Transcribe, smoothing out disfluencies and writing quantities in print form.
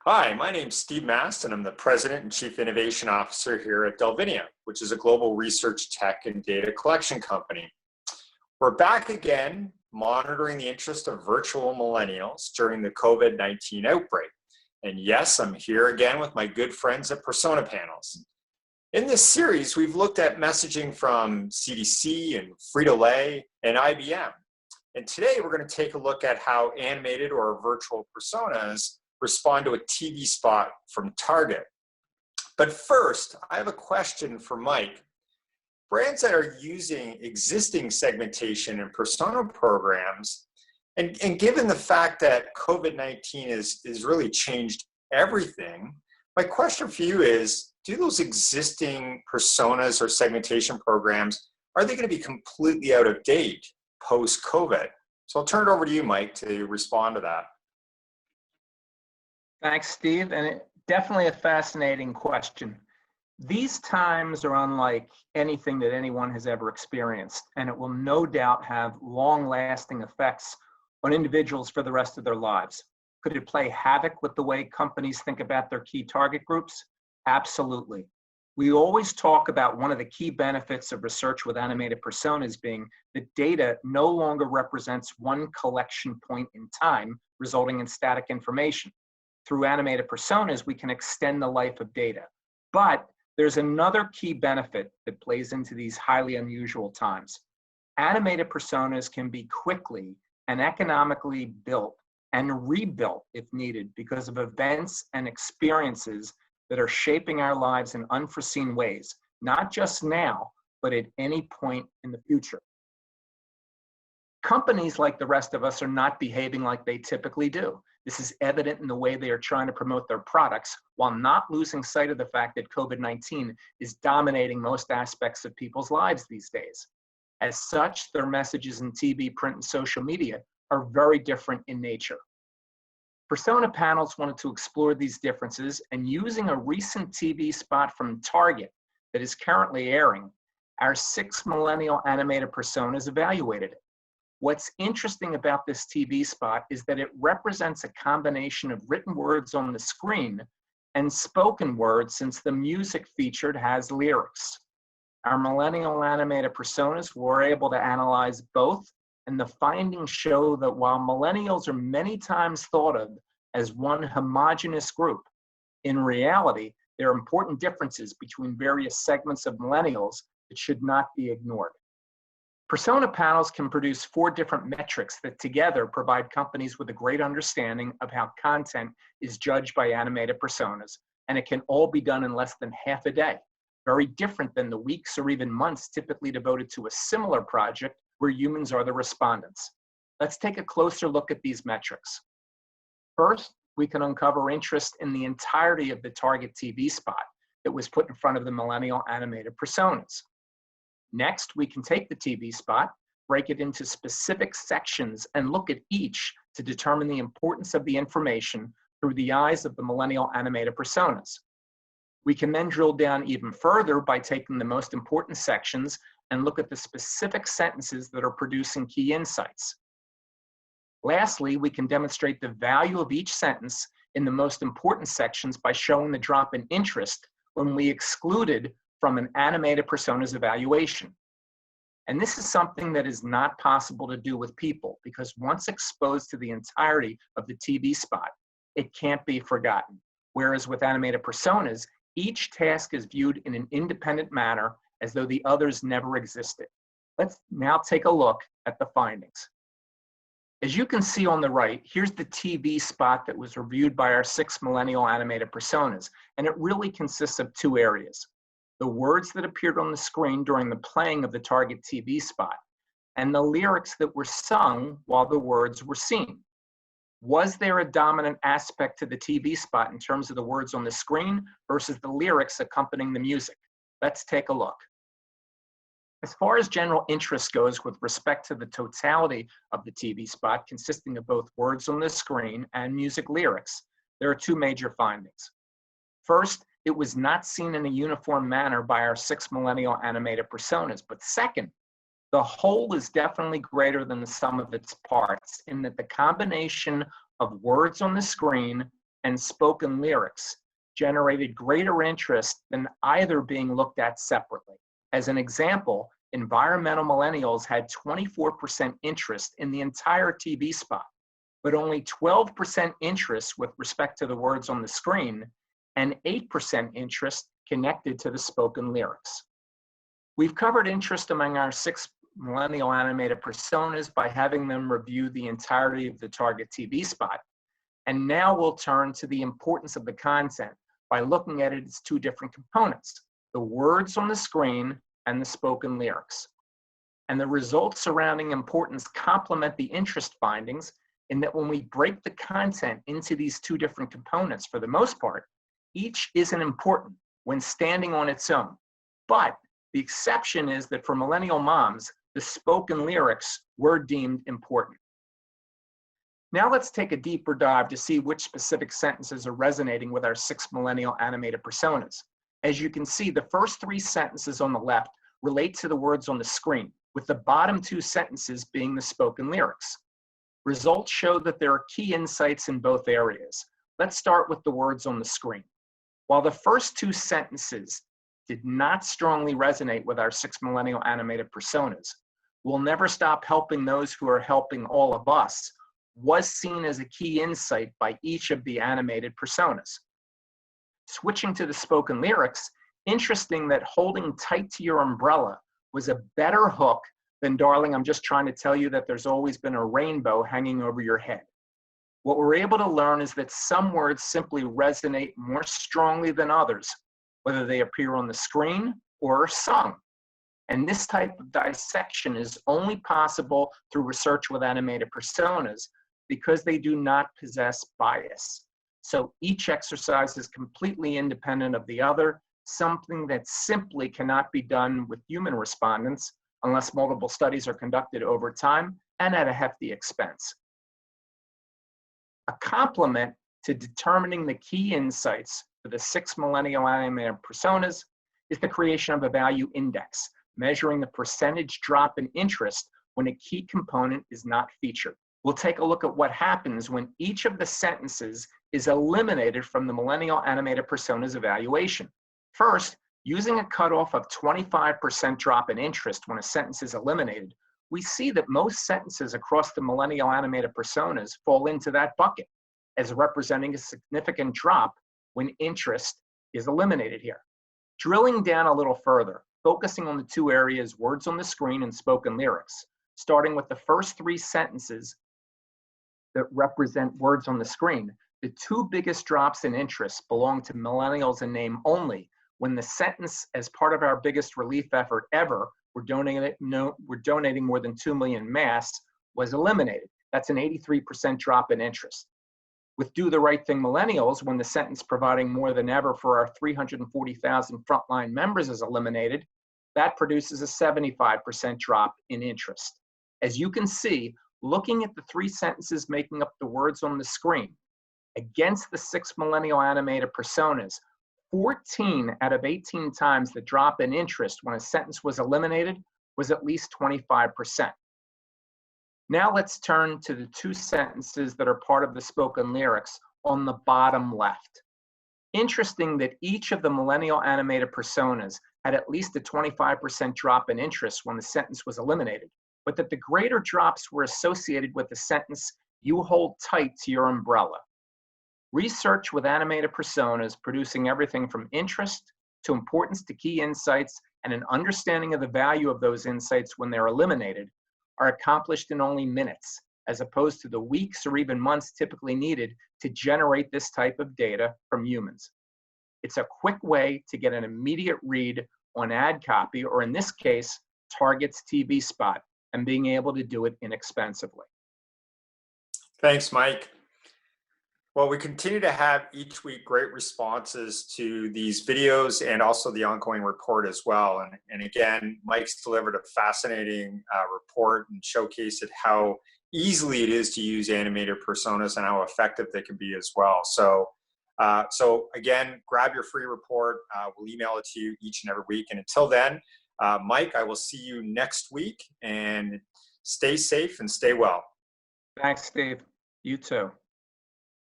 Hi, my name's Steve Mast, and I'm the President and Chief Innovation Officer here at Delvinia, which is a global research tech and data collection company. We're back again monitoring the interest of virtual millennials during the COVID-19 outbreak. And yes, I'm here again with my good friends at Persona Panels. In this series, we've looked at messaging from CDC and Frito-Lay and IBM. And today we're going to take a look at how animated or virtual personas respond to a TV spot from Target. But first, I have a question for Mike. Brands that are using existing segmentation and persona programs, and given the fact that COVID-19 has really changed everything, my question for you is, do those existing personas or segmentation programs, are they going to be completely out of date post-COVID? So I'll turn it over to you, Mike, to respond to that. Thanks, Steve, and definitely a fascinating question. These times are unlike anything that anyone has ever experienced, and it will no doubt have long-lasting effects on individuals for the rest of their lives. Could it play havoc with the way companies think about their key target groups? Absolutely. We always talk about one of the key benefits of research with animated personas being that data no longer represents one collection point in time, resulting in static information. Through animated personas, we can extend the life of data. But there's another key benefit that plays into these highly unusual times. Animated personas can be quickly and economically built and rebuilt if needed because of events and experiences that are shaping our lives in unforeseen ways, not just now, but at any point in the future. Companies, like the rest of us, are not behaving like they typically do. This is evident in the way they are trying to promote their products while not losing sight of the fact that COVID-19 is dominating most aspects of people's lives these days. As such, their messages in TV, print, and social media are very different in nature. Persona Panels wanted to explore these differences, and using a recent TV spot from Target that is currently airing, our 6 millennial animated personas evaluated it. What's interesting about this TV spot is that it represents a combination of written words on the screen and spoken words, since the music featured has lyrics. Our millennial animated personas were able to analyze both, and the findings show that while millennials are many times thought of as one homogeneous group, in reality, there are important differences between various segments of millennials that should not be ignored. Persona Panels can produce 4 different metrics that together provide companies with a great understanding of how content is judged by animated personas, and it can all be done in less than half a day. Very different than the weeks or even months typically devoted to a similar project where humans are the respondents. Let's take a closer look at these metrics. First, we can uncover interest in the entirety of the Target TV spot that was put in front of the millennial animated personas. Next, we can take the TV spot, break it into specific sections, and look at each to determine the importance of the information through the eyes of the millennial animated personas. We can then drill down even further by taking the most important sections and look at the specific sentences that are producing key insights. Lastly, we can demonstrate the value of each sentence in the most important sections by showing the drop in interest when we excluded from an animated persona's evaluation. And this is something that is not possible to do with people, because once exposed to the entirety of the TV spot, it can't be forgotten. Whereas with animated personas, each task is viewed in an independent manner as though the others never existed. Let's now take a look at the findings. As you can see on the right, here's the TV spot that was reviewed by our 6 millennial animated personas, and it really consists of 2 areas: the words that appeared on the screen during the playing of the Target TV spot, and the lyrics that were sung while the words were seen. Was there a dominant aspect to the TV spot in terms of the words on the screen versus the lyrics accompanying the music? Let's take a look. As far as general interest goes with respect to the totality of the TV spot, consisting of both words on the screen and music lyrics, there are 2 major findings. First, it was not seen in a uniform manner by our 6 millennial animated personas. But second, the whole is definitely greater than the sum of its parts, in that the combination of words on the screen and spoken lyrics generated greater interest than either being looked at separately. As an example, environmental millennials had 24% interest in the entire TV spot, but only 12% interest with respect to the words on the screen and 8% interest connected to the spoken lyrics. We've covered interest among our 6 millennial animated personas by having them review the entirety of the target TV spot. And now we'll turn to the importance of the content by looking at it as 2 different components, the words on the screen and the spoken lyrics. And the results surrounding importance complement the interest findings in that when we break the content into these 2 different components, for the most part, each isn't important when standing on its own. But the exception is that for millennial moms, the spoken lyrics were deemed important. Now let's take a deeper dive to see which specific sentences are resonating with our 6 millennial animated personas. As you can see, the first 3 sentences on the left relate to the words on the screen, with the bottom 2 sentences being the spoken lyrics. Results show that there are key insights in both areas. Let's start with the words on the screen. While the first 2 sentences did not strongly resonate with our 6 millennial animated personas, "We'll never stop helping those who are helping all of us," was seen as a key insight by each of the animated personas. Switching to the spoken lyrics, interesting that "holding tight to your umbrella" was a better hook than "darling, I'm just trying to tell you that there's always been a rainbow hanging over your head." What we're able to learn is that some words simply resonate more strongly than others, whether they appear on the screen or are sung. And this type of dissection is only possible through research with animated personas because they do not possess bias. So each exercise is completely independent of the other, something that simply cannot be done with human respondents unless multiple studies are conducted over time and at a hefty expense. A complement to determining the key insights for the 6 millennial animated personas is the creation of a value index, measuring the percentage drop in interest when a key component is not featured. We'll take a look at what happens when each of the sentences is eliminated from the millennial animated personas evaluation. First, using a cutoff of 25% drop in interest when a sentence is eliminated, we see that most sentences across the millennial animated personas fall into that bucket as representing a significant drop when interest is eliminated here. Drilling down a little further, focusing on the 2 areas, words on the screen and spoken lyrics, starting with the first 3 sentences that represent words on the screen, the 2 biggest drops in interest belong to millennials in name only, when the sentence, as part of our biggest relief effort ever, we're donating more than 2 million masks, was eliminated. That's an 83% drop in interest. With Do the Right Thing millennials, when the sentence providing more than ever for our 340,000 frontline members is eliminated, that produces a 75% drop in interest. As you can see, looking at the 3 sentences making up the words on the screen, against the 6 millennial animated personas, 14 out of 18 times the drop in interest when a sentence was eliminated was at least 25%. Now let's turn to the 2 sentences that are part of the spoken lyrics on the bottom left. Interesting that each of the millennial animated personas had at least a 25% drop in interest when the sentence was eliminated, but that the greater drops were associated with the sentence, "You hold tight to your umbrella." Research with animated personas producing everything from interest to importance to key insights and an understanding of the value of those insights when they're eliminated are accomplished in only minutes, as opposed to the weeks or even months typically needed to generate this type of data from humans. It's a quick way to get an immediate read on ad copy, or in this case, Target's TV spot, and being able to do it inexpensively. Thanks, Mike. Well, we continue to have each week great responses to these videos and also the ongoing report as well. And again, Mike's delivered a fascinating report and showcased how easily it is to use animated personas and how effective they can be as well. So again, grab your free report. We'll email it to you each and every week. And until then, Mike, I will see you next week, and stay safe and stay well. Thanks, Steve. You too.